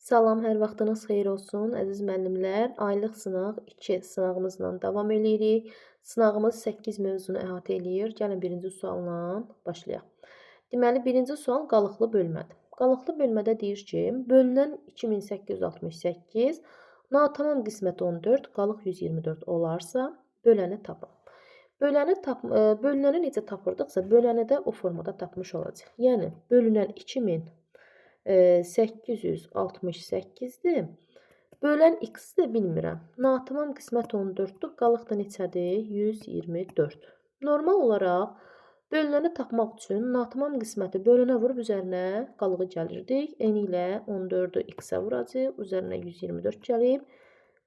Salam, hər vaxtınız xeyir olsun, əziz müəllimlər. Aylıq sınaq 2 sınağımızla davam eləyirik. Sınağımız 8 mövzunu əhatə eləyir. Gəlin birinci sualla başlayaq. Deməli, birinci sual qalıqlı bölmədir. Qalıqlı bölmədə deyir ki, bölünən 2868, natamam qismət 14, qalıq 124 olarsa, böləni tapın. Bölünəni necə tapırdıqsa, böləni də o formada tapmış olacaq. Yəni, bölünən 2868-dir. Bölən x-i də bilmirəm. Natamam qismət 14-dür. Qalıq da neçədir? 124. Normal olaraq bölünəni tapmaq üçün natamam qisməti bölünə vurub üzərinə qalığı gəlirdik. Eni ilə 14-ü x-ə vuracaq. Üzərinə 124 gəlib.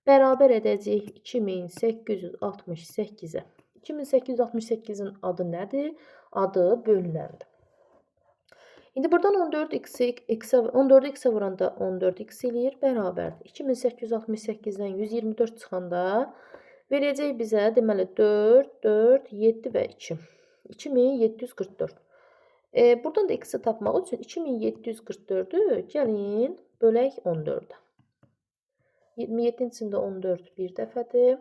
Bərabər edəcək 2868-ə. 2868-in adı nədir? Adı bölünəndir. İndi buradan 14'ü x'e vuranda 14x eləyir, bərabərdir. 2868-dən 124 çıxanda verəcək bizə deməli 4, 4, 7 və 2. 2744. Buradan da x'i tapmaq üçün 2744'ü gəlin bölək 14'ə. 27'nin içində 14 bir dəfədir.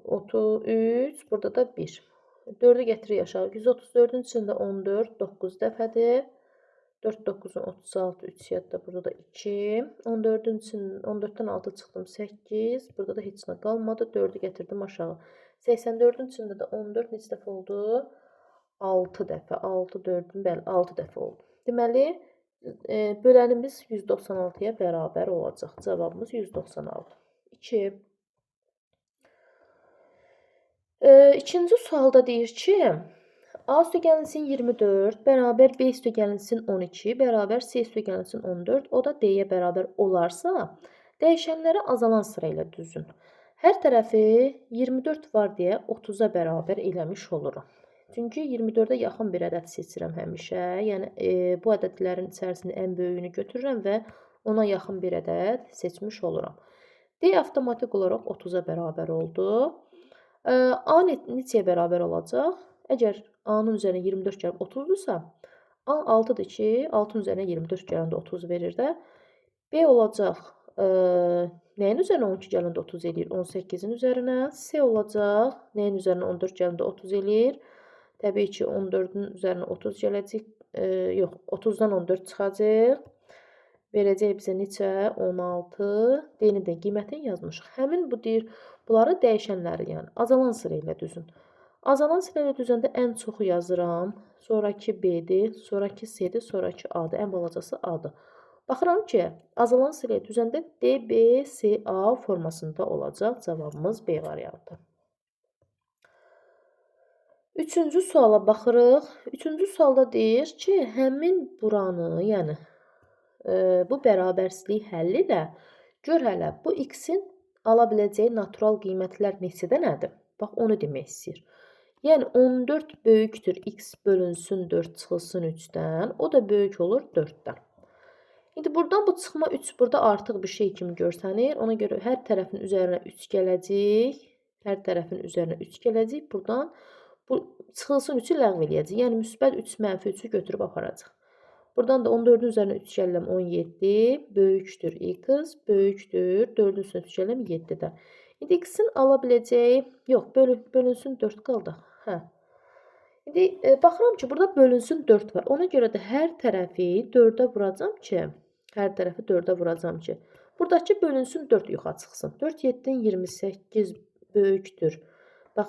33, burada da 1. 4'ü getirir aşağı. 134'ün içində 14, 9 dəfədir. 4, 9'un 36, 3 yadda, burada da 2. 14'dən 6 çıxdım 8. Burada da heç nə qalmadı. 4'ü getirdim aşağı. 84'ün içində də 14 neçə dəfə oldu? 6 dəfə. 6, 4'ün, bəli, 6 dəfə oldu. Deməli, bölənimiz 196'ya bərabər olacaq. Cavabımız 196. 2. İkinci sualda deyir ki, A üstəgəlsin 24 bərabər B üstəgəlsin 12 bərabər C üstəgəlsin 14, o da D-yə bərabər olarsa, dəyişənləri azalan sıra ilə düzün. Hər tərəfi 24 var deyə 30'a bərabər eləmiş olurum. Çünki 24'ə yaxın bir ədəd seçirəm həmişə. Yəni, bu ədədlərin içərisində ən böyüyünü götürürəm və ona yaxın bir ədəd seçmiş oluram. D avtomatik olaraq 30'a bərabər oldu. A neçəyə bərabər olacaq? Əgər A-nın üzərinə 24 gəlib 30'dursa, A 6'dır ki, 6'ın üzərinə 24 gələndə 30 verir də. B olacaq, nəyin üzərinə 12 gələndə 30 eləyir? 18'in üzərinə. C olacaq, nəyin üzərinə 14 gələndə 30 eləyir? Təbii ki, 14'ün üzərinə 30 gələcək, yox, 30'dan 14 çıxacaq. Verəcək bizə neçə? 16. D-nin də qiymətini yazmışıq. Həmin bu deyir, bunları dəyişənləri, yəni azalan sıra ilə düzün. Azalan sıra ilə düzəndə ən çoxu yazıram. Sonraki B-dir, sonraki C-dir, sonraki A-dır. Ən balacası A-dır. Baxıram ki, azalan sıra ilə düzəndə D, B, C, A formasında olacaq. Cavabımız B variantı. Üçüncü suala baxırıq. Üçüncü sualda deyir ki, həmin buranı, yəni bu bərabərsizlik həlli ilə gör hələ bu x-in ala biləcəyi natural qiymətlər neçədə nədir? Bax, onu demək istəyir. Yəni, 14 böyükdür x bölünsün 4 çıxılsın 3-dən. O da böyük olur 4-dən. İndi buradan bu çıxma 3 burada artıq bir şey kimi görsənir. Ona görə hər tərəfin üzərinə 3 gələcək. Hər tərəfin üzərinə 3 gələcək. Buradan bu çıxılsın 3-ü ləğv eləyəcək. Yəni, müsbət 3 mənfi 3-ü götürüb aparacaq. Buradan da 14'ün üzərinə 3 gələm 17, böyükdür x, böyükdür 4'ün üstünə 3 gələm 7-dən. İndi x-in ala biləcəyi, yox, bölünsün 4 qaldı. Hə. İndi baxıram ki, burada bölünsün 4 var. Ona görə də hər tərəfi 4'ə vuracam ki, buradakı bölünsün 4 yoxa çıxsın. 4, 7'nin 28 böyükdür. Bax,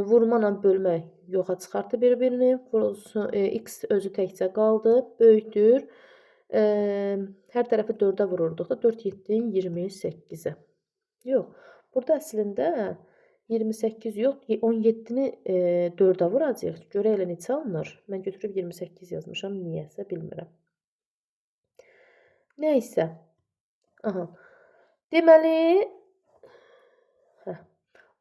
vurmanla bölmək yoxa çıxartdı bir-birini. X özü təkcə qaldı. Böyükdür. Hər tərəfi 4'ə vururduq da 4, 7'nin 28'ə. Yox. Burada əslində 28 yox, 17'ni 4'ə vuracaq. Görə elə neçə alınır? Mən götürüb 28 yazmışam. Niyəsə bilmirəm. Nəysə. Aha. Deməli,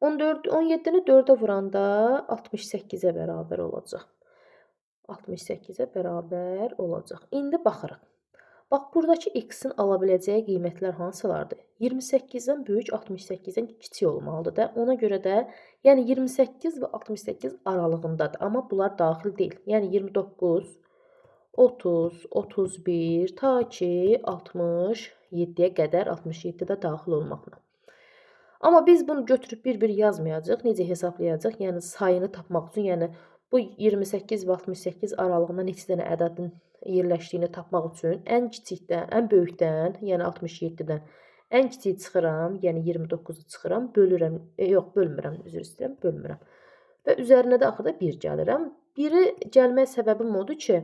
17'ni 4'ə vuranda 68'ə bərabər olacaq. 68'ə bərabər olacaq. İndi baxırıq. Bax, buradakı x-in ala biləcəyi qiymətlər hansılardır? 28'dən böyük, 68'dən kiçik olmalıdır da. Ona görə də, yəni 28 və 68 aralığındadır. Amma bunlar daxil deyil. Yəni 29, 30, 31 ta ki 67-yə qədər 67-də daxil olmaqla. Amma biz bunu götürüb bir-bir yazmayacağıq. Necə hesablayacaq? Yəni sayını tapmaq üçün, yəni bu 28 və 68 aralığında neçə dənə ədədin yerləşdiyini tapmaq üçün ən kiçikdən, ən böyükdən, yəni 67-dən ən kiçiyi çıxıram, yəni 29-u çıxıram, bölürəm, yox, bölmürəm, üzr istəyirəm, bölmürəm. Və üzərinə də axırda 1 gəlirəm. 1-i gəlmək səbəbim odur ki,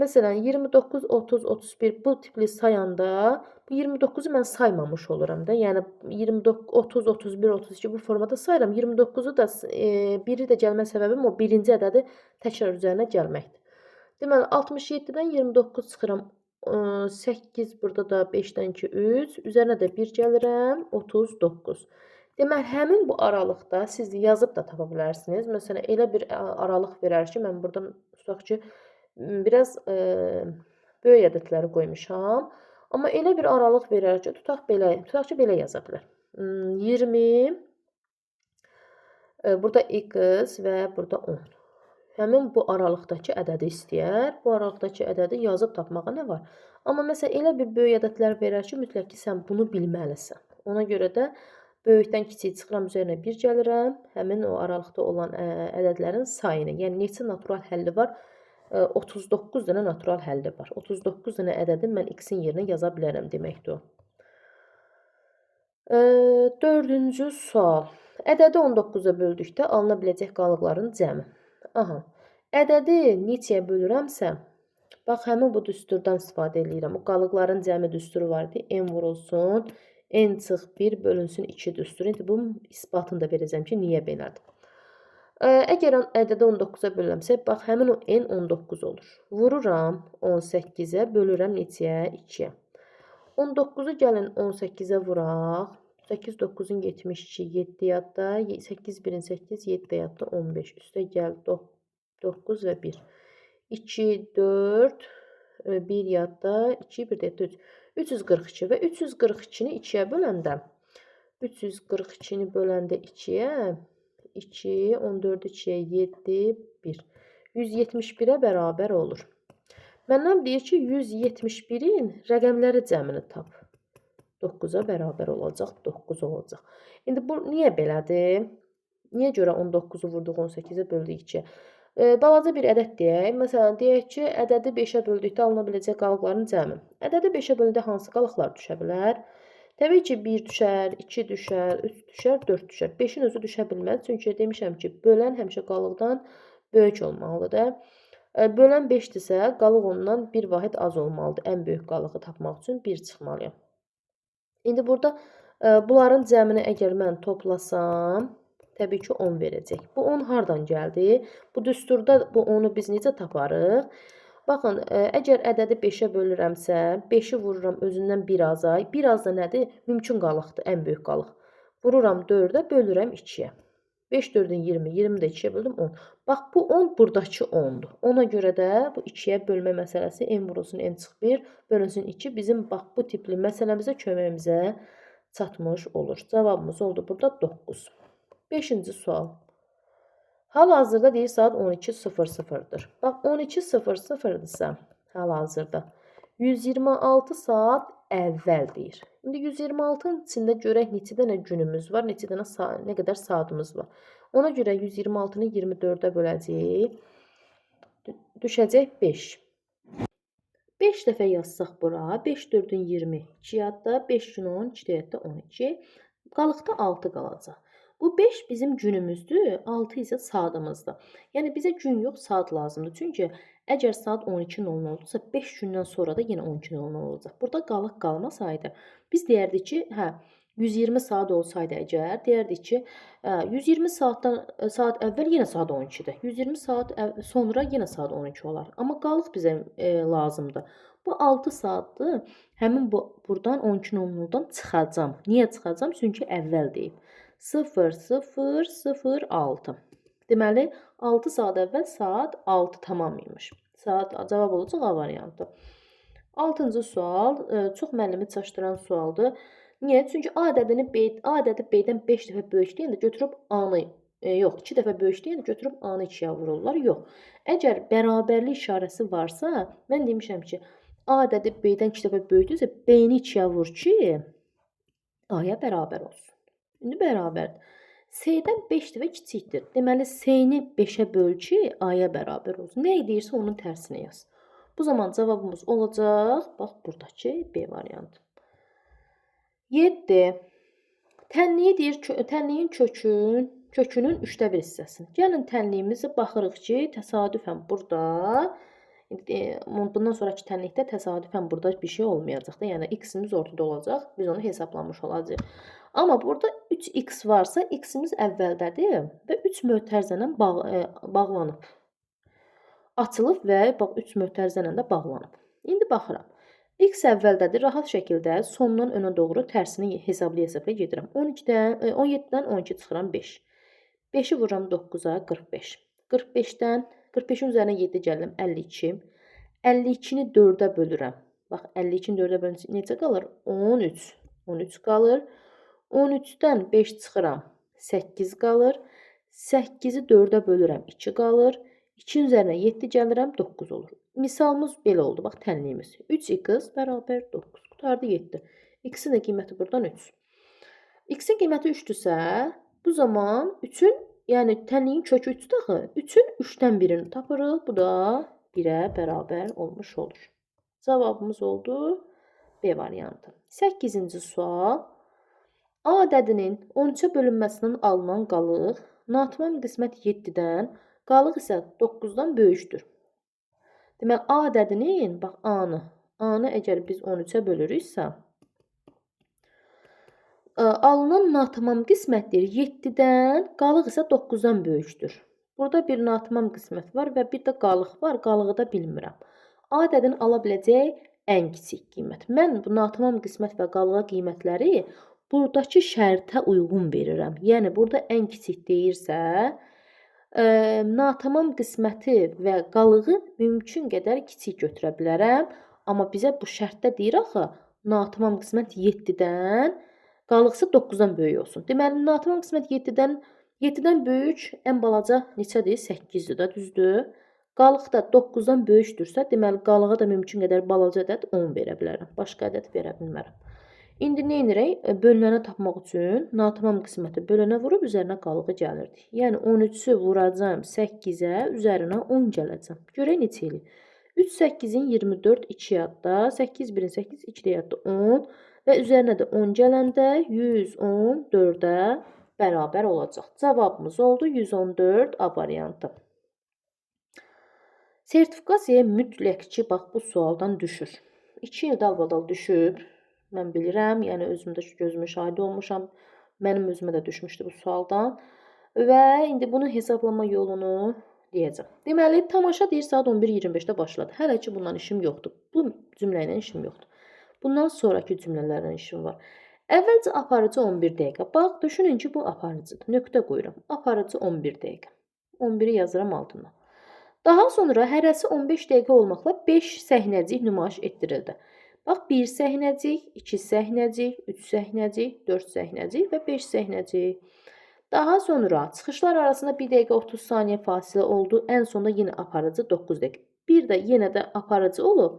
məsələn 29, 30, 31 bu tipli sayanda bu 29-u mən saymamış oluram da. Yəni 29, 30, 31, 32 bu formada sayıram. 29-u da biri də gəlmə səbəbim o birinci ədədi təkrar üzərinə gəlməkdir. Deməli 67-dən 29 çıxıram. 8 burada da 5-dən 2 3, üzərinə də 1 gəlirəm, 39. Deməli həmin bu aralıqda siz yazıb da tapa bilərsiniz. Məsələn elə bir aralıq verər ki, mən burada tutaq ki biraz böyük ədədləri qoymuşam. Amma elə bir aralıq verər ki, tutaq ki, belə yaza bilər. 20 burada x və burada 10. Həmin bu aralıqdakı ədədi istəyər. Bu aralıqdakı ədədi yazıb tapmağa nə var? Amma məsələn elə bir böyük ədədlər verər ki, mütləq ki sən bunu bilməlisən. Ona görə də böyükdən kiçik çıxıram, üzərinə 1 gəlirəm. Həmin o aralıqda olan ədədlərin sayını, yəni neçə natural həlli var? 39 dənə natural həlli var. 39 dənə ədədi mən x-in yerinə yaza bilərəm deməkdir o. 4-cü sual. Ədədi 19-a böldükdə alına biləcək qalıqların cəmi. Aha. Ədədi neçəyə bölürəmsə, bax həmin bu düsturdan istifadə edirəm. O qalıqların cəmi düsturu var idi. N vurulsun, n çıx 1 bölünsün 2 düsturu. İndi bunun isbatını da verəcəm ki, niyə belədir. Əgər ədədi 19-a bölürəmsə, bax həmin o n 19 olur. Vururam 18-ə, bölürəm neçəyə? 2-yə. 19-u gəlin 18-ə vuraq. 8, 9-un 72, 7 yadda, 8, 1-in 8, 7 yadda 15. Üstə gəl 9 və 1. 2, 4, 1 yadda, 2, 1 də 3. 342 və 342-ni 2-yə böləndə, 342-ni böləndə 2-yə, 2, 14, 2-yə 7, 1. 171-ə bərabər olur. Məndən deyir ki, 171-in rəqəmləri cəmini tap. 9-a bərabər olacaq, 9 olacaq. İndi bu niyə belədir? Niyə görə 19-u vurduq 18-ə böldük 2-yə? Balaca bir ədəd deyək. Məsələn, deyək ki, ədədi 5-ə böldükdə alına biləcək qalıqların cəmi. Ədədi 5-ə böldükdə hansı qalıqlar düşə bilər? Təbii ki, 1 düşər, 2 düşər, 3 düşər, 4 düşər. 5-in özü düşə bilməz. Çünki demişəm ki, bölən həmişə qalıqdan böyük olmalıdır. Bölən 5-dirsə, qalıq ondan bir vahid az olmalıdır. Ən böyük qalığı tapmaq üçün 1 çıxmalıyam. İndi burada bunların cəmini əgər mən toplasam, təbii ki 10 verəcək. Bu 10 hardan gəldi? Bu düsturda bu 10-u biz necə taparıq? Baxın, əgər ədədi 5-ə bölürəmsə, 5-i vururam özündən bir aza. Bir az da nədir? Mümkün qalıqdır, ən böyük qalıq. Vururam 4-ə, bölürəm 2-yə. 5, 4-ün 20, 20 də 2-yə böldüm 10. Bax, bu 10 buradakı 10-dur. Ona görə də bu 2-yə bölmə məsələsi n vurulsun n çıx 1, bölünsün 2 bizim bax bu tipli məsələmizə köməyimizə çatmış olur. Cavabımız oldu burada 9. 5-ci sual. Hal-hazırda deyir saat 12:00-dır. Bax 12:00-dırsa hal-hazırda 126 saat əvvəl deyir. İndi 126-nın içində görək neçə dənə günümüz var, neçə dənə nə qədər saatımız var. Ona görə 126-nı 24-ə böləcəyik. Düşəcək 5. 5 dəfə yazsaq bura, 5, 4-ün 20, 2 yadda, 5 gün 10, 2 yadda 12. Qalıqda 6 qalacaq. Bu 5 bizim günümüzdür, 6 isə saatımızdır. Yəni bizə gün yox, saat lazımdır. Çünki əgər saat 12:00-dursa, 5 gündən sonra da yenə 12:00 olacaq. Burada qalıq qalmasaydı, biz deyərdik ki, 120 saat olsaydı əgər, deyərdik ki, 120 saat əvvəl yenə saat 12-dir. 120 saat sonra yenə saat 12 olar. Amma qalıq bizə lazımdır. Bu 6 saatdır. Həmin buradan 12:00-dan çıxacam. Niyə çıxacam? Çünki əvvəl deyib. 00:06. Deməli 6 saat əvvəl saat 6 tamam imiş. Cavab olacaq A variantı. 6-cı sual çox müəllimi çaşdıran sualdır. Niyə? Çünki A ədədi B-dən 5 dəfə böyük deyəndə götürüb A-nı Yox, 2 dəfə böyükdür, yəni götürüb A-nı 2-yə vururlar. Yox. Əgər bərabərlik işarəsi varsa, mən demişəm ki, A ədədi B-dən 2 dəfə böyükdürsə, B-ni 2-yə vur ki, A-ya bərabər olsun. İndi bərabərdir. S-dən 5 dəfə kiçikdir. Deməli, S-ni 5-ə böl ki, A-ya bərabər olsun. Nə deyirsə onun tərsini yaz. Bu zaman cavabımız olacaq, bax, buradakı B variantı. 7. Tənliyi deyir, tənliyin kökünün 3də 1 hissəsini. Gəlin tənliyimizə baxırıq ki, təsadüfən burada, bundan sonraki tənlikdə təsadüfən burada bir şey olmayacaq da, yəni x-imiz ortada olacaq, biz onu hesablamış olacağıq. Amma burada 3x varsa, x-imiz əvvəldədir və 3 mötərizə ilə bağlanıb. Açılıb və bax 3 mötərizə ilə də bağlanıb. İndi baxıram. X əvvəldədir, rahat şəkildə sondan önə doğru tərsini hesablaya gedirəm. 17-dən 12 çıxıram 5. 5-i vururam 9-a 45. 45-in üzərinə 7 gəlirəm 52. 52-ni 4-ə bölürəm. Bax 52-ni 4-ə bölünsün necə qalır? 13. 13 qalır. 13-dən 5 çıxıram 8 qalır. 8-i 4-ə bölürəm 2 qalır. 2-nin üzərinə 7 gəlirəm 9 olur. Misalımız belə oldu. Bax tənliyimiz. 3x bərabər 9. Qutardı 7. X-in də qiyməti buradan 3. X-in qiyməti 3-dürsə, bu zaman 3-ün, yəni tənliyin kökü 3-dür axı. 3-ün 3-dən birini tapırıq. Bu da 1-ə bərabər olmuş olur. Cavabımız oldu B variantı. 8-ci sual. A ədədinin 13-ə bölünməsindən alınan qalıq natamam qismət 7-dən, qalıq isə 9-dan böyükdür. Deməli, A ədədinin, bax, A-nı əgər biz 13-ə bölürüksə, alınan natamam qismətdir 7-dən, qalıq isə 9-dan böyükdür. Burada bir natamam qismət var və bir də qalıq var, qalığı da bilmirəm. A ədədini ala biləcək ən kiçik qiymət. Mən bu natamam qismət və qalığa qiymətləri buradakı şərtə uyğun verirəm. Yəni, burada ən kiçik deyirsə, natamam qisməti və qalığı mümkün qədər kiçik götürə bilərəm. Amma bizə bu şərtdə deyir axı, natamam qismət 7-dən, qalıqsa 9-dan böyük olsun. Deməli, natamam qismət 7-dən böyük, ən balaca neçədir? 8-dir də, düzdür. Qalıq da 9-dan böyükdürsə, deməli, qalığa da mümkün qədər balaca ədəd 10 verə bilərəm. Başqa ədəd verə bilmərəm. İndi nə edirək? Bölünəni tapmaq üçün natamam qisməti bölənə vurub üzərinə qalığı gəlirdik. Yəni 13-ü vuracam 8-ə, üzərinə 10 gələcəm. Görək neçə eləyir. 3 8-in 24, 2 yadda, 8 1-in 8, 2 də yadda 10 və üzərinə də 10 gələndə 114-ə bərabər olacaq. Cavabımız oldu 114 A variantı. Sertifikasiya mütləq ki, bax bu sualdan düşür. 2 il dalbadal düşüb. Mən bilirəm, yəni özümdə gözümə şahid olmuşam. Mənim özümə də düşmüşdü bu sualdan. Və indi bunu hesablama yolunu deyəcəm. Deməli, tamaşa deyir saat 11:25-də başladı. Hələ ki bundan işim yoxdur. Bu cümlə ilə işim yoxdur. Bundan sonraki cümlələrlə işim var. Əvvəlcə aparıcı 11 dəqiqə. Bax, düşünün ki, bu aparıcıdır. Nöqtə qoyuram. Aparıcı 11 dəqiqə. 11-i yazıram altına. Daha sonra hərəsi 15 dəqiqə olmaqla 5 səhnəcik nümayiş etdirildi. Bax, 1 səhnəcik, 2 səhnəcik, 3 səhnəcik, 4 səhnəcik və 5 səhnəcik. Daha sonra çıxışlar arasında 1 dəqiqə 30 saniyə fasilə oldu. Ən sonunda yenə aparıcı 9 dəqiqə. Bir də yenə də aparıcı olub.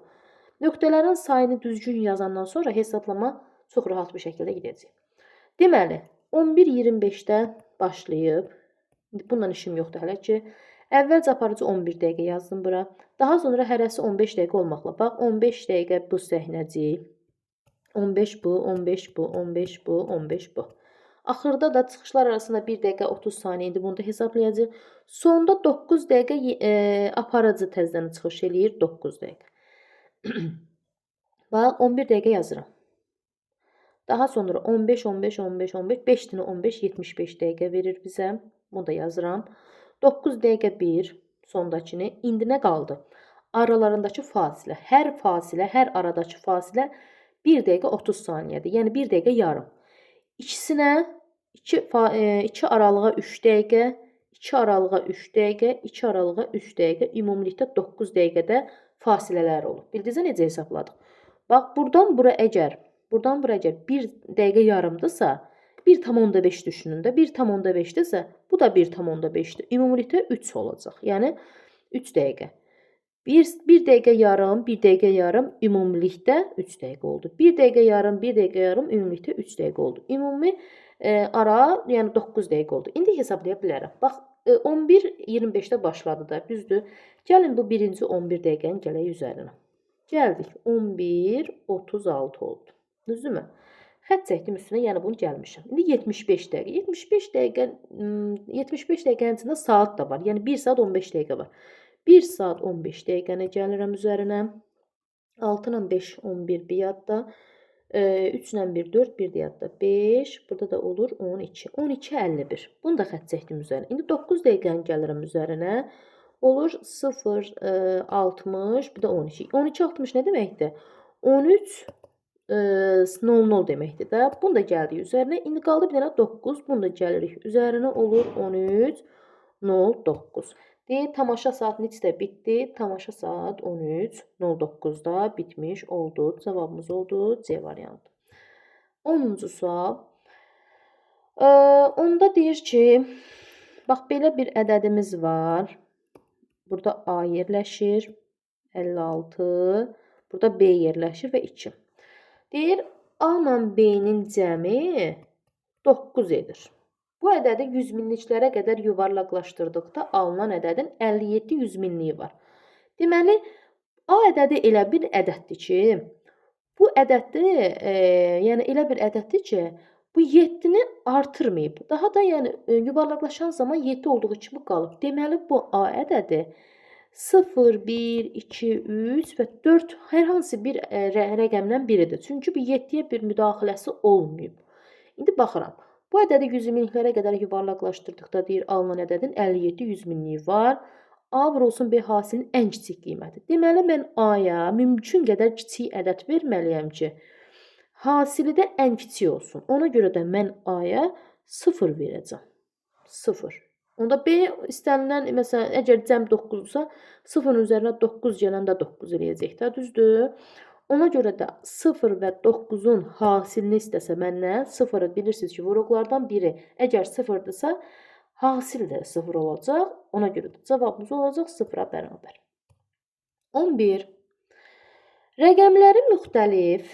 Nöqtələrin sayını düzgün yazandan sonra hesablama çox rahat bir şəkildə gedəcək. Deməli, 11:25-də başlayıb. Bundan işim yoxdur hələ ki. Əvvəlcə aparıcı 11 dəqiqə yazdım bura. Daha sonra hərəsi 15 dəqiqə olmaqla. Bax, 15 dəqiqə bu səhnəcik. 15 bu, 15 bu, 15 bu, 15 bu. Axırda da çıxışlar arasında 1 dəqiqə 30 saniyə indi bunu da hesablayacaq. Sonda 9 dəqiqə aparıcı təzədən çıxış eləyir. 9 dəqiqə. Bax, 11 dəqiqə yazıram. Daha sonra 15, 15, 15, 15, 5 dənə 15, 75 dəqiqə verir bizə. Bunu da yazıram. 9 dəqiqə 1, sondakini. İndi nə qaldı? Aralarındakı fasilə. Hər aradakı fasilə 1 dəqiqə 30 saniyədir. Yəni 1 dəqiqə yarım. İkisinə 2 aralığa 3 dəqiqə, 2 aralığa 3 dəqiqə, 2 aralığa 3 dəqiqə, ümumilikdə 9 dəqiqədə fasilələr olur. Bildinizə necə hesabladıq? Bax, buradan bura əgər 1 dəqiqə yarımdırsa, 1,5 düşünün də. 1,5-dirsə, bu da 1,5-dir. Ümumilikdə 3 olacaq. Yəni 3 dəqiqə. 1 dəqiqə yarım, 1 dəqiqə yarım ümumilikdə 3 dəqiqə oldu. 1 dəqiqə yarım, 1 dəqiqə yarım ümumilikdə 3 dəqiqə oldu. Ümumi ara, yəni 9 dəqiqə oldu. İndi hesablaya bilərəm. Bax, 11:25-də başladı da, düzdür? Gəlin bu birinci 11 dəqiqənin gələk üzərinə. Gəldik, 11:36 oldu. Düzdürmü? Xətt çəkdim üstünə, yəni bunu gəlmişəm. İndi 75 dəqiqə. 75 dəqiqənin içində saat da var. Yəni 1 saat 15 dəqiqə var. 1 saat 15 dəqiqəni gəlirəm üzərinə. 6 ilə 5 11 bir yadda. 3 ilə 1 4 bir yadda 5. Burada da olur 12. 12:51. Bunu da xətt çəkdim üzərinə. İndi 9 dəqiqəni gəlirəm üzərinə. Olur 0 60 bir də 12. 12:60 nə deməkdir? 13 00 deməkdir də. Bunu da gəldik üzərinə. İndi qaldı bir dənə 9. Bunu da gəlirik üzərinə. Olur 13:09. Deyir, tamaşa saat neçədə bitdi? Tamaşa saat 13:09-da bitmiş oldu. Cavabımız oldu C variantı. 10-cu sual. Onda deyir ki, bax belə bir ədədimiz var. Burada A yerləşir. 56. Burada B yerləşir və 2. Deyir, A ilə B-nin cəmi 9 edir. Bu ədədi 100 minliklərə qədər yuvarlaqlaşdırdıqda alınan ədədin 57 100 minliyi var. Deməli, A ədədi elə bir ədəddir ki, bu ədəddə, yəni elə bir ədəddir ki, bu 7-ni artırmayıb. Daha da yəni yuvarlaqlaşan zaman 7 olduğu kimi qalıb. Deməli, bu A ədədi 0, 1, 2, 3 və 4 hər hansı bir rəqəmdən biridir. Çünki bu 7-yə bir müdaxiləsi olmayıb. İndi baxıram. Bu ədədi 100 minliklərə qədər yuvarlaqlaşdırdıqda deyir, alınan ədədin 57 100 minliyi var. A vurulsun B hasilinin ən kiçik qiyməti. Deməli, mən A-ya mümkün qədər kiçik ədəd verməliyəm ki, hasili də ən kiçik olsun. Ona görə də mən A-ya 0 verəcəm. 0. Onda B istənilən, məsələn, əgər cəm 9-dursa, 0-ın üzərinə 9 gələndə 9 eləyəcək də, düzdür? Ona görə də 0 və 9-un hasilini istəsə məndən, 0-ı bilirsiniz ki, vuruqlardan biri əgər 0-dırsa, hasil də 0 olacaq. Ona görə də cavabımız olacaq 0-a bərabər. 11. Rəqəmləri müxtəlif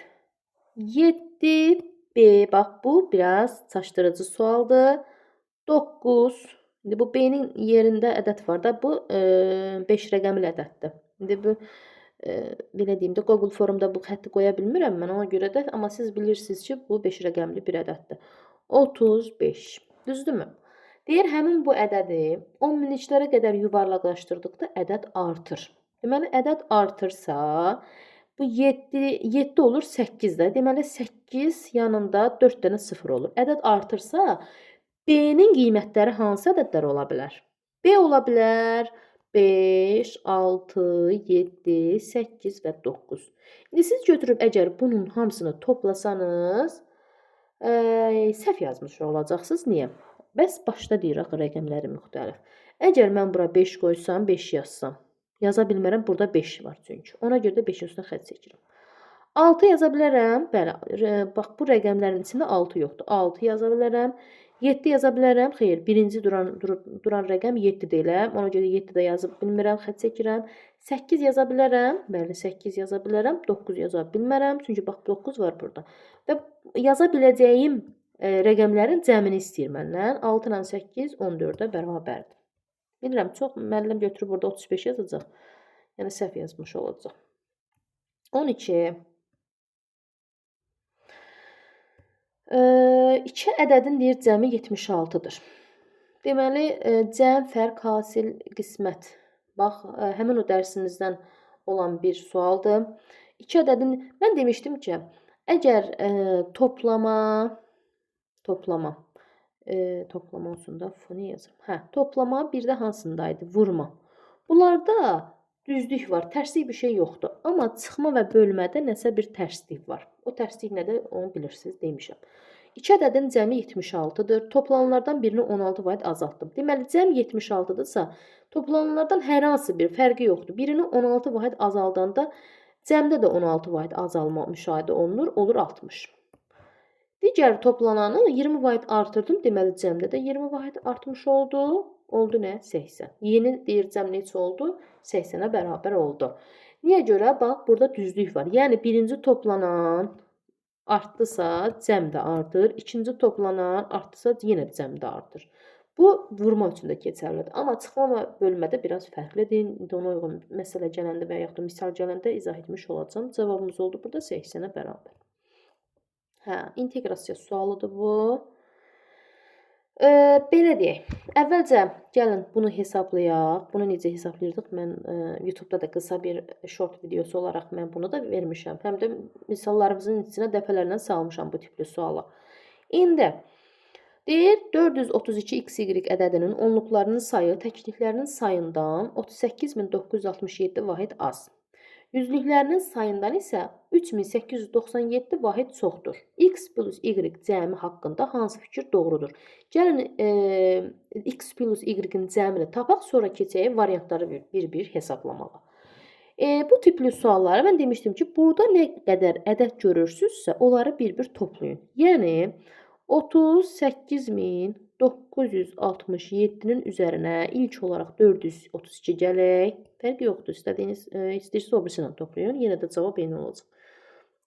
7, B, bax bu biraz çaşdırıcı sualdır. 9, indi bu B-nin yerində ədəd var da, bu 5 rəqəmli ədəddir. İndi bu belə deyim də, Google forumda bu xətti qoya bilmirəm mən ona görə də, amma siz bilirsiniz ki, bu 5 rəqəmli bir ədəddir. 35. Düzdürmü? Deyir, həmin bu ədədi 10 minliklərə qədər yuvarlaqlaşdırdıqda ədəd artır. Deməli, ədəd artırsa, bu 7 olur 8-də. Deməli, 8 yanında 4 dənə 0 olur. Ədəd artırsa, B-nin qiymətləri hansı ədədlər ola bilər? B ola bilər 5, 6, 7, 8 və 9. İndi siz götürüb əgər bunun hamısını toplasanız, səhv yazmış olacaqsınız. Niyə? Bəs başda deyir axı rəqəmləri müxtəlif. Əgər mən bura 5 qoysam, 5 yazsam, yaza bilmərəm, burada 5 var çünki. Ona görə də 5-in üstünə xətt çəkirəm. 6 yaza bilərəm. Bəli, bax bu rəqəmlərin içində 6 yoxdur. 6 yaza bilərəm. 7 yaza bilərəm. Xeyr, birinci duran rəqəm 7 deyiləm. Ona görə 7 də yazıb bilmirəm, xətt çəkirəm. 8 yaza bilərəm. Bəli, 8 yaza bilərəm. 9 yaza bilmərəm. Çünki bax 9 var burada. Və yaza biləcəyim rəqəmlərin cəmini istəyir məndən. 6 ilə 8 14-ə bərabərdir. Bilirəm, çox müəllim götürüb burada 35 yazacaq. Yəni səhv yazmış olacaq. 12. 2 ədədin deyir cəmi 76-dır. Deməli, cəm, fərq, hasil, qismət. Bax, həmin o dərsimizdən olan bir sualdır. 2 ədədin, mən demişdim ki, əgər toplama olsun da, foni yazım. Toplama bir də hansındaydı? Vurma. Bunlarda düzlük var, tərslik bir şey yoxdur. Amma çıxma və bölmədə nəsə bir tərslik var. O tərslik nədir? Onu bilirsiniz, demişəm. 2 ədədin cəmi 76-dır. Toplananlardan birini 16 vaid azaltdım. Deməli, cəm 76-dırsa, toplananlardan hər hansı bir fərqi yoxdur. Birini 16 vaid azaldanda cəmdə də 16 vaid azalma müşahidə olunur, olur 60. Digər toplananı 20 vahid artırdım. Deməli cəmdə də 20 vahid artmış oldu. Oldu nə? 80. Yeni deyir cəm neçə oldu? 80-ə bərabər oldu. Niyə görə? Bax, burada düzlük var. Yəni birinci toplanan artdısa cəm də artır. İkinci toplanan artdısa yenə cəm də artır. Bu vurma üçün də keçərlidir. Amma çıxma və bölmədə biraz fərqlidir. İndi ona uyğun məsələ gələndə və yaxud da misal gələndə izah etmiş olacağam. Cavabımız oldu burada 80-ə bərabər. Hə, inteqrasiya sualıdır bu. Belə deyək. Əvvəlcə gəlin bunu hesablayaq. Bunu necə hesablayırdıq? Mən YouTube-da da qısa bir short videosu olaraq mən bunu da vermişəm. Həm də misallarımızın içinə dəfələrlə salmışam bu tipli sualı. İndi deyir 432xy ədədinin onluqlarının sayı təkliklərinin sayından 38967 vahid az. Yüzlüklərinin sayından isə 3897 vahid çoxdur. X plus Y cəmi haqqında hansı fikir doğrudur? Gəlin X plus Y-in cəmini tapaq, sonra keçək variantları bir-bir hesablamağa. Bu tipli sualları mən demişdim ki, burada nə qədər ədəd görürsünüzsə, onları bir-bir toplayın. Yəni 38967-nin üzərinə ilk olaraq 432 gələk. Fərq yoxdur. İstəyirsiniz o birisindən toplayın. Yenə də cavab eyni olacaq.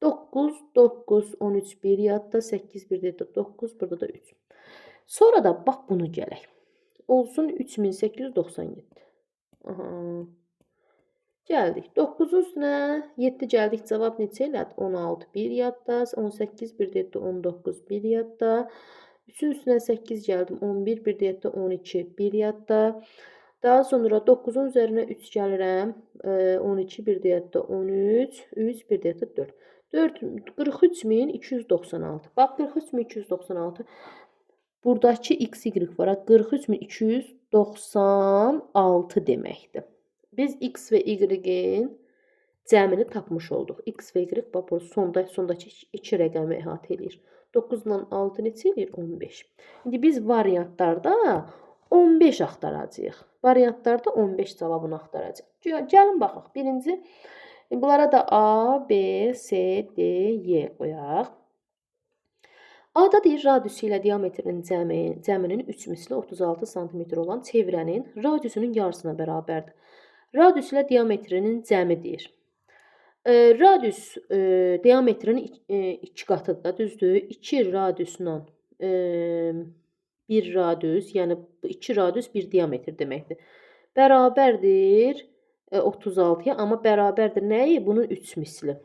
9, 9, 13, 1 yadda, 8, 1 də 9, burada da 3. Sonra da bax bunu gələk. Olsun 3897. Aha. Gəldik. 9-un üstünə 7 gəldik. Cavab neçə elədi? 16, 1 yadda, 18, 1 də 19, 1 yadda. 3-ün üstünə 8 gəldim. 11, 1 də 12, 1 yadda. Daha sonra 9-un üzərinə 3 gəlirəm. 12, 1 də 13, 3, 1 də 4. 43296. Bax 43296. Buradakı x, y var. 43296 deməkdir. Biz x və y-in cəmini tapmış olduq. X və y bax sondakı 2 rəqəmi əhatə edir. 9 ilə 6 neçə edir? 15. İndi biz variantlarda 15 axtaracağıq. Variantlarda 15 cavabını axtaracağıq. Gəlin baxaq. Birinci, bunlara da A, B, C, D, Y qoyaq. A-da deyir, radiusu ilə diametrinin cəminin 3 misli 36 cm olan çevrənin radiusunun yarısına bərabərdir. Radius ilə diametrinin cəmi deyir. Radius diametrinin 2 qatıdır da, düzdür? 2 radiusla 1 radius, yəni 2 radius 1 diametr deməkdir. Bərabərdir 36-ya, amma bərabərdir nəyi? Bunun 3 misli.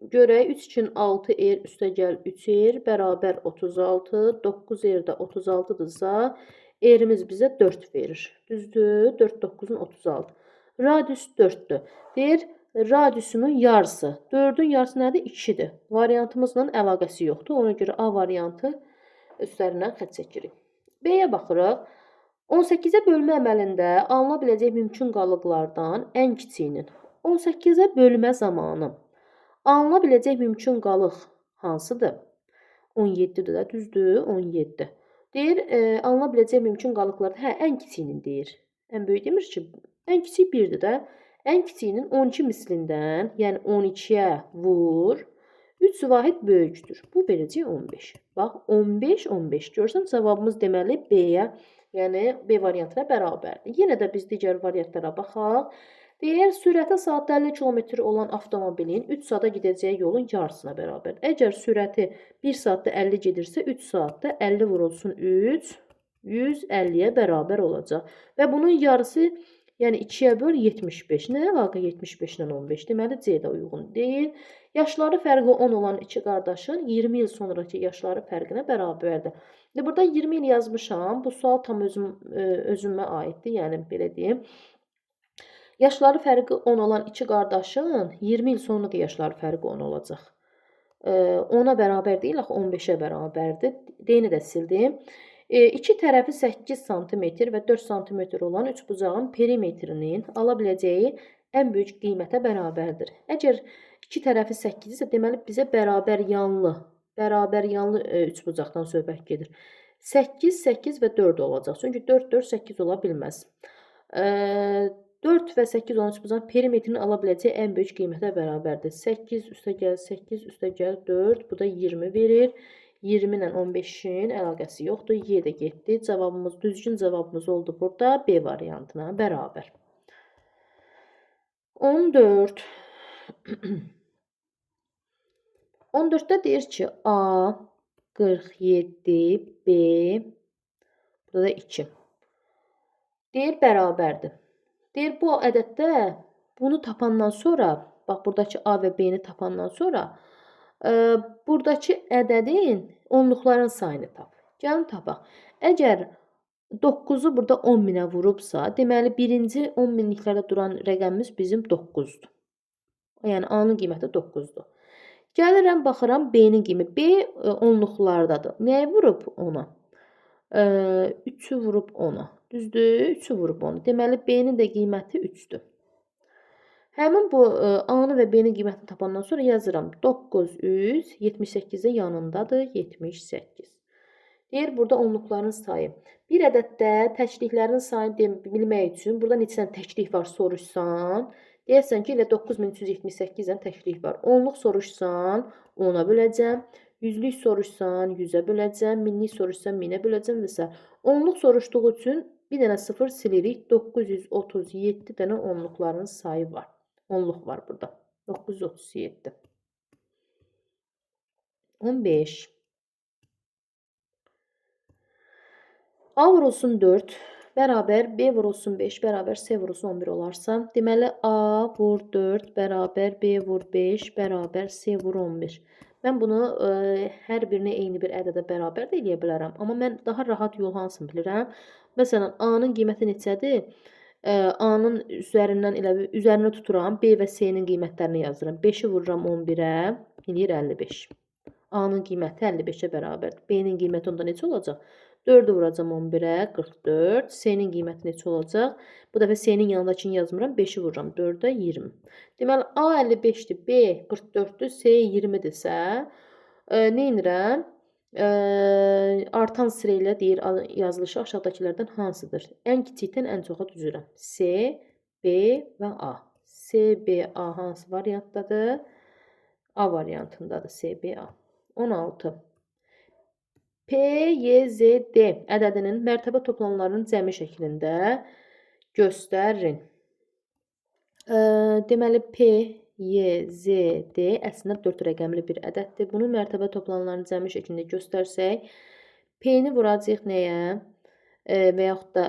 Görək 3 2 6 er üstə gəl 3 er bərabər 36, 9 er də 36-dırsa, erimiz bizə 4 verir. Düzdür? 4 9-un 36. Radius 4-dür. Deyir, radiusunun yarısı. 4-ün yarısı nədir? 2-dir. Variantımızla əlaqəsi yoxdur. Ona görə A variantı üstlərindən xətt çəkirik. B-yə baxırıq. 18-ə bölmə əməlində alına biləcək mümkün qalıqlardan ən kiçiyinin 18-ə bölmə zamanı alına biləcək mümkün qalıq hansıdır? 17-dir də, düzdür? 17. Deyir, alına biləcək mümkün qalıqlardan, ən kiçiyinin deyir. Ən böyük demir ki, ən kiçik 1-dir də. Ən kiçiyinin 12 mislindən, yəni 12-yə vur, 3 vahid böyükdür. Bu verəcək 15. Bax, 15, 15. Görürsən, cavabımız deməli B-yə, yəni B variantına bərabərdir. Yenə də biz digər variantlara baxaq. Deyir, sürəti saatda 50 km olan avtomobilin 3 saata gedəcəyi yolun yarısına bərabər. Əgər sürəti 1 saatda 50 gedirsə, 3 saatda 50 vurulsun 3, 150-yə bərabər olacaq. Və bunun yarısı, yəni 2-yə böl 75. Nə əlaqə 75 ilə 15? Deməli, C-də uyğun deyil. Yaşları fərqi 10 olan iki qardaşın 20 il sonraki yaşları fərqinə bərabərdir. Burada 20 il yazmışam. Bu sual tam özümə aiddir. Yəni, belə deyim. Yaşları fərqi 10 olan iki qardaşın 20 il sonra da yaşları fərqi 10 olacaq. 10-a bərabər deyil, axı 15-ə bərabərdir. D-ni də sildim. İki tərəfi 8 cm və 4 cm olan üçbucağın perimetrinin ala biləcəyi ən böyük qiymətə bərabərdir. Əgər iki tərəfi 8 isə, deməli bizə bərabər yanlı üçbucaqdan söhbət gedir. 8, 8 və 4 olacaq. Çünki 4, 4, 8 ola bilməz. 4 və 8 olan üçbucağın perimetrini ala biləcəyi ən böyük qiymətə bərabərdir. 8 üstə gəl 8 üstə gəl 4, bu da 20 verir. 20 ilə 15-in əlaqəsi yoxdur. Y də getdi. Cavabımız, düzgün cavabımız oldu burada B variantına bərabər. 14. 14-də deyir ki, A 47, B burada da 2. Deyir bərabərdir. Deyir bu ədəddə bunu tapandan sonra, bax buradakı A və B-ni tapandan sonra buradakı ədədin onluqların sayını tap. Gəlin tapaq. Əgər 9-u burada 10 minə vurubsa, deməli birinci 10 minliklərdə duran rəqəmimiz bizim 9-dur. Yəni A-nın qiyməti 9-dur. Gəlirəm, baxıram B-nin qiyməti. B onluqlardadır. Nəyi vurub ona? 3-ü vurub ona. Düzdür? 3-ü vurub ona. Deməli B-nin də qiyməti 3-dür. Həmin bu A-nın və B-nin qiymətini tapandan sonra yazıram. 900, 78-də yanındadır, 78. Deyir, burada onluqların sayı. Bir ədəddə təkliklərin sayını bilmək üçün, burada neçə təklik var soruşsan, deyəsən ki, elə 9378-dən təklik var. Onluq soruşsan, 10-a böləcəm. Yüzlük soruşsan, 100-ə böləcəm. Minlik soruşsan, 1000-ə böləcəm və s. Onluq soruşduğu üçün bir dənə 0 silirik. 937 dənə onluqların sayı var. Onluq var burada. 937. 15. A vurulsun 4 bərabər B vurulsun 5 bərabər C vurulsun 11 olarsa, deməli A vur 4 bərabər B vur 5 bərabər C vur 11. Mən bunu hər birini eyni bir ədədə bərabər də eləyə bilərəm. Amma mən daha rahat yol hansını bilirəm? Məsələn, A-nın qiyməti neçədir? A-nın üzərinə tuturam. B və C-nin qiymətlərini yazıram. 5-i vururam 11-ə, eləyir 55. A-nın qiyməti 55-ə bərabərdir. B-nin qiyməti onda neçə olacaq? 4-ü vuracam 11-ə, 44. C-nin qiyməti neçə olacaq? Bu dəfə C-nin yanındakini yazmıram. 5-i vururam 4-ə, 20. Deməli, A 55-dir, B 44-dür, C 20-dirsə, nə edirəm? Artan sıra ilə deyir yazılışı aşağıdakilərdən hansıdır? Ən kiçikdən ən çoxa düzürəm. C, B və A. C, B, A hansı variantdadır? A variantındadır. C, B, A. 16. P, Y, Z, D ədədinin mərtəbə toplamlarının cəmi şəklində göstərin. Deməli, P, Y, Z, D əslində 4 rəqəmli bir ədəddir. Bunun mərtəbə toplamlarını cəmi şəklində göstərsək, P-ni vuracaq nəyə? Və yaxud da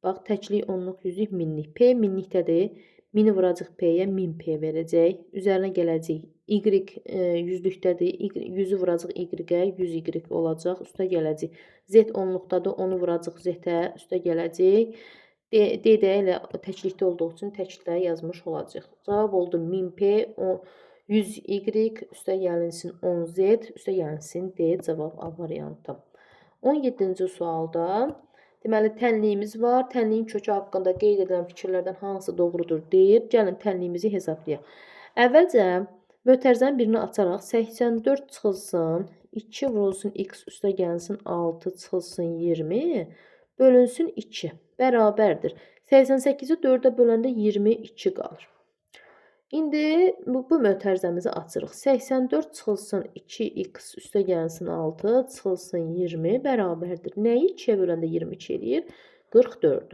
bax, təklik, onluq, yüzlük, minlik. P minlikdədir. 1000-i vuracaq P-yə, 1000 P verəcək. Üzərinə gələcək. Y yüzlükdədir. 100-ü vuracaq Y-ə, 100 Y olacaq. Üstə gələcək. Z onluqdadır. 10-u vuracaq Z-ə, üstə gələcək. D də elə təklikdə olduğu üçün təklikdə yazmış olacaq. Cavab oldu 1000 P, 100 Y, üstə gəlinsin 10 Z, üstə gəlinsin D. Cavab A variantı. 17-ci sualda deməli tənliyimiz var. Tənliyin kökü haqqında qeyd edilən fikirlərdən hansı doğrudur deyir. Gəlin tənliyimizi hesablayaq. Əvvəlcə mötərizənin birini açaraq 84 çıxılsın 2 vurulsun x üstə gəlinsin 6 çıxılsın 20 bölünsün 2 bərabərdir. 88-i 4-ə böləndə 22 qalır. İndi bu mötərizəmizi açırıq. 84 çıxılsın 2x üstə gəlsin 6 çıxılsın 20 bərabərdir. Nəyi 2-yə böləndə 22 eləyir? 44.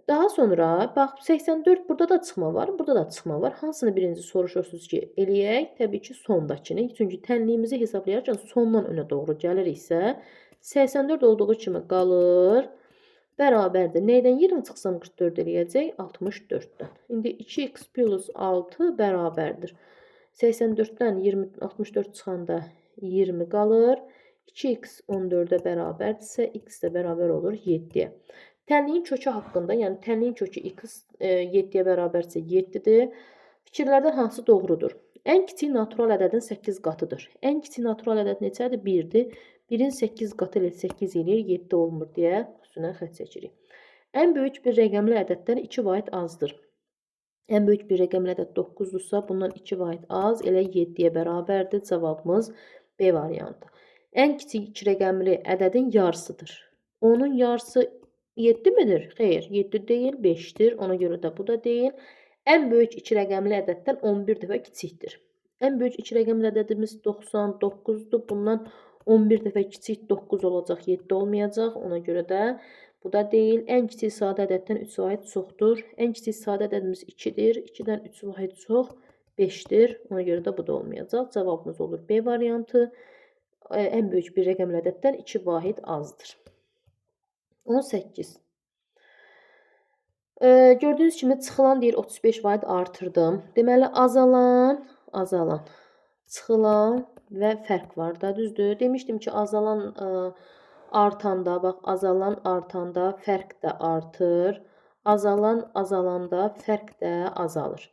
Daha sonra, bax 84 burada da çıxma var, burada da çıxma var. Hansını birinci soruşursunuz ki, eləyək? Təbii ki, sondakını. Çünki tənliyimizi hesablayarkən sondan önə doğru gəliriksə, 84 olduğu kimi qalır. Bərabərdir. Neydən 20 çıxsam 44 eləyəcək? 64-dən. İndi 2x plus 6 bərabərdir. 84-dən 64 çıxanda 20 qalır. 2x 14-ə bərabərdirsə, x də bərabər olur 7-yə. Tənliyin kökü haqqında, yəni tənliyin kökü x 7-yə bərabərdirsə 7-dir. Fikirlərdən hansı doğrudur? Ən kiçik natural ədədin 8 qatıdır. Ən kiçik natural ədəd neçədir? 1-dir. 1-in 8 qatı ilə 8 eləyir, 7 olmur deyə üstünə xətt çəkirik. Ən böyük bir rəqəmli ədəddən 2 vahid azdır. Ən böyük bir rəqəmli ədəd 9-dursa, bundan 2 vahid az, elə 7-yə bərabərdir. Cavabımız B variantı. Ən kiçik 2 rəqəmli ədədin yarısıdır. Onun yarısı 7 midir? Xeyr, 7 deyil, 5-dir. Ona görə də bu da deyil. Ən böyük 2 rəqəmli ədəddən 11 dəfə kiçikdir. Ən böyük 2 rəqəmli ədədimiz 99-dur. Bundan 11 dəfə kiçik 9 olacaq, 7 olmayacaq. Ona görə də bu da deyil. Ən kiçik sadə ədəddən 3 vahid çoxdur. Ən kiçik sadə ədədimiz 2-dir. 2-dən 3 vahid çox 5-dir. Ona görə də bu da olmayacaq. Cavabımız olur B variantı. Ən böyük bir rəqəmli ədəddən 2 vahid azdır. 18. Gördüyünüz kimi çıxılan deyir 35 vahid artırdım. Deməli azalan, çıxılan və fərq var da, düzdür? Demişdim ki, azalan artanda, bax, azalan artanda fərq də artır. Azalan azalanda fərq də azalır.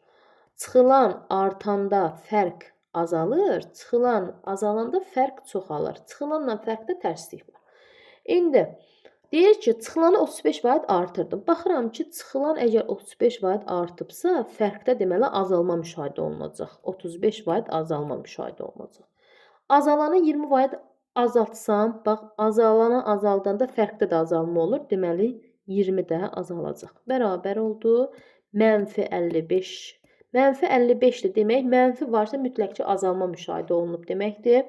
Çıxılan artanda fərq azalır. Çıxılan azalanda fərq çoxalır. Çıxılanla fərqdə tərslik var. İndi deyir ki, çıxılanı 35 vahid artırdım. Baxıram ki, çıxılan əgər 35 vahid artıbsa, fərqdə deməli azalma müşahidə olunacaq. 35 vahid azalma müşahidə olunacaq. Azalanı 20 vahid azaltsam, bax, azalanı azaldanda fərqdə də azalma olur. Deməli, 20 də azalacaq. Bərabər oldu. -55. -55-dir demək, mənfi varsa mütləq ki, azalma müşahidə olunub deməkdir.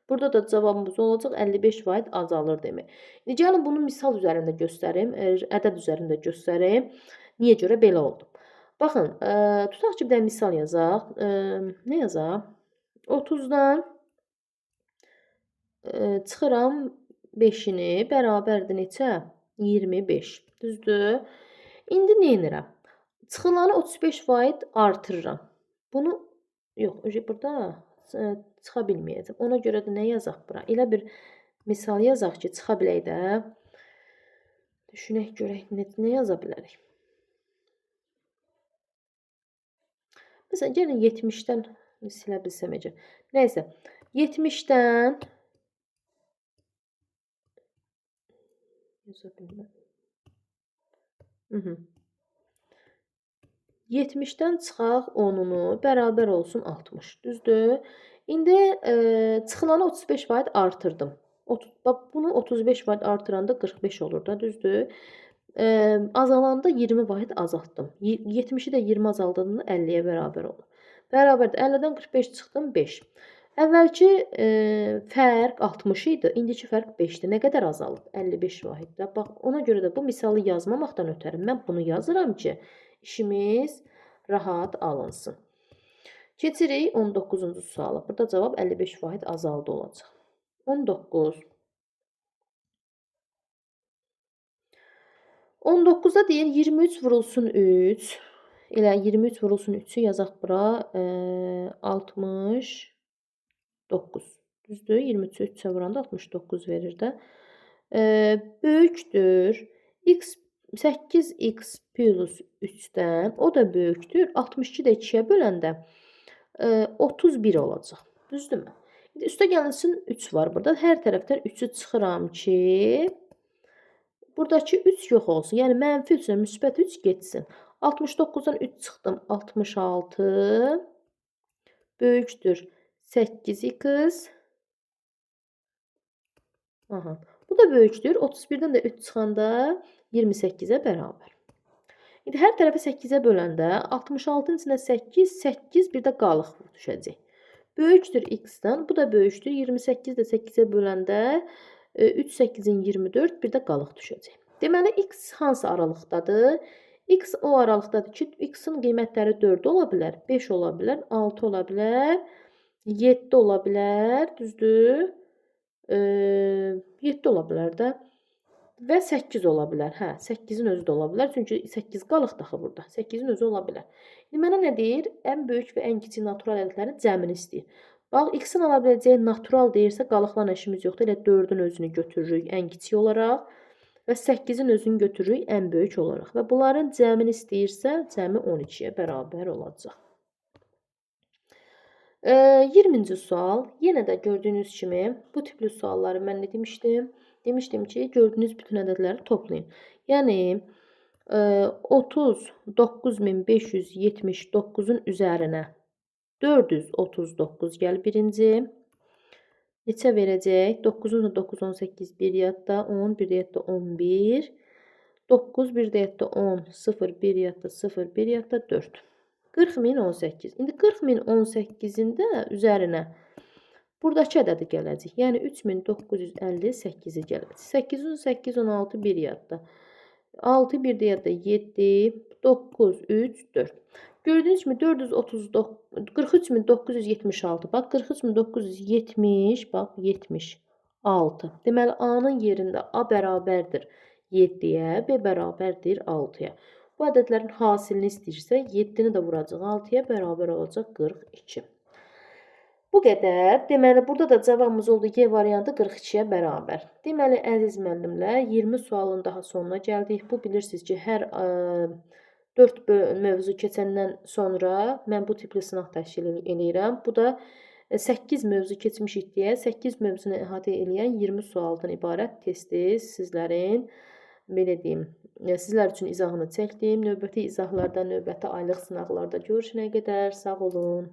Burada da cavabımız olacaq 55 vahid azalır demək. İndi gəlin bunu misal üzərində göstərim, ədəd üzərində göstərim. Niyə görə belə oldu? Baxın, tutaq ki, bir də misal yazaq. Nə yazaq? 30-dan çıxıram 5-ini, bərabərdir neçə? 25. Düzdür? İndi nə edirəm? Çıxılanı 35 vahid artırıram. Bunu, yox, burada çıxa bilməyəcəm. Ona görə də nə yazaq bura? Elə bir misal yazaq ki, çıxa bilək də. Düşünək görək, nə yaza bilərik? Məsələn, gəlin 70-dən silə bilsəm əcə. Nəysə, 70-dən yaza bilməm. 70-dən çıxaq 10-unu, bərabər olsun 60. Düzdür? İndi çıxılanı 35 vahid artırdım. Bunu 35 vahid artıranda 45 olur da, düzdür? Azalanda 20 vahid azaltdım. 70-i də 20 azaldığında 50-yə bərabər olur. Bərabərdir. 50-dən 45 çıxdım 5. Əvvəlki fərq 60 idi, indiki fərq 5-dir. Nə qədər azalıb? 55 vahiddə. Bax, ona görə də bu misalı yazmamaqdan ötəri mən bunu yazıram ki, işimiz rahat alınsın. Keçirik 19-cu suala. Burada cavab 55 vahid azaldı olacaq. 19. 19-da deyir 23 vurulsun 3. Elə 23 vurulsun 3-ü yazaq bura. 69. Düzdür? 23-ü 3-ə vuranda 69 verir də. Böyükdür. 8x plus 3-dən, o da böyükdür. 62 də 2-yə böləndə 31 olacaq. Düzdürmü? İndi üstə gəlinsin 3 var burada. Hər tərəfdən 3-ü çıxıram ki, buradakı 3 yox olsun. Yəni mənfi 3-lə müsbət 3 getsin. 69-dan 3 çıxdım. 66 böyükdür 8x. Aha. Bu da böyükdür. 31-dən də 3 çıxanda 28-ə bərabər. İndi hər tərəfi 8-ə böləndə 66-nın içində 8, 8 bir də qalıq düşəcək. Böyükdür x-dən. Bu da böyükdür. 28 də 8-ə böləndə 3, 8-in 24 bir də qalıq düşəcək. Deməli, x hansı aralıqdadır? X o aralıqdadır ki, x-in qiymətləri 4 ola bilər, 5 ola bilər, 6 ola bilər, 7 ola bilər, düzdür? 7 ola bilər də və 8 ola bilər. Hə, 8-in özü də ola bilər. Çünki 8 qalıq daxı burada. 8-in özü ola bilər. İndi mənə nə deyir? Ən böyük və ən kiçik natural ədədlərin cəmini istəyir. Bax, x-in ala biləcəyi natural deyirsə, qalıqla işimiz yoxdur. Elə 4-ün özünü götürürük ən kiçik olaraq və 8-in özünü götürürük ən böyük olaraq. Və bunların cəmini istəyirsə, cəmi 12-yə bərabər olacaq. 20-ci sual. Yenə də gördüyünüz kimi bu tipli sualları mən nə demişdim? Demişdim ki, gördüyünüz bütün ədədləri toplayın. Yəni 39579-un üzərinə 439 gəl birinci. Neçə verəcək? 9-un 9, 18, 1 yadda 10, 1 yadda 11. 9, 1 yadda 10, 0, 1 yadda 0, 1 yadda 4. 40.018. İndi 40.018-in də üzərinə buradakı ədədi gələcək. Yəni 3958-i gələcək. 8-in 8, 16 bir yadda. 6 bir də yadda 7, 9, 3, 4. Gördüyünüz kimi 439 43.976. Bax 43.970, bax 76. Deməli A-nın yerində A bərabərdir 7-yə, B bərabərdir 6-ya. Bu ədədlərin hasilini istəyirsə, 7-ni də vuracaq 6-ya, bərabər olacaq 42. Bu qədər. Deməli, burada da cavabımız oldu Y variantı 42-yə bərabər. Deməli, əziz müəllimlər, 20 sualın daha sonuna gəldik. Bu bilirsiniz ki, hər 4 mövzu keçəndən sonra mən bu tipli sınaq təşkil eləyirəm. Bu da 8 mövzu keçmişik deyə 8 mövzunu əhatə edən 20 sualdan ibarət testi sizlərin belə deyim, sizlər üçün izahını çəkdim. Növbəti izahlarda, növbəti aylıq sınaqlarda görüşənə qədər sağ olun.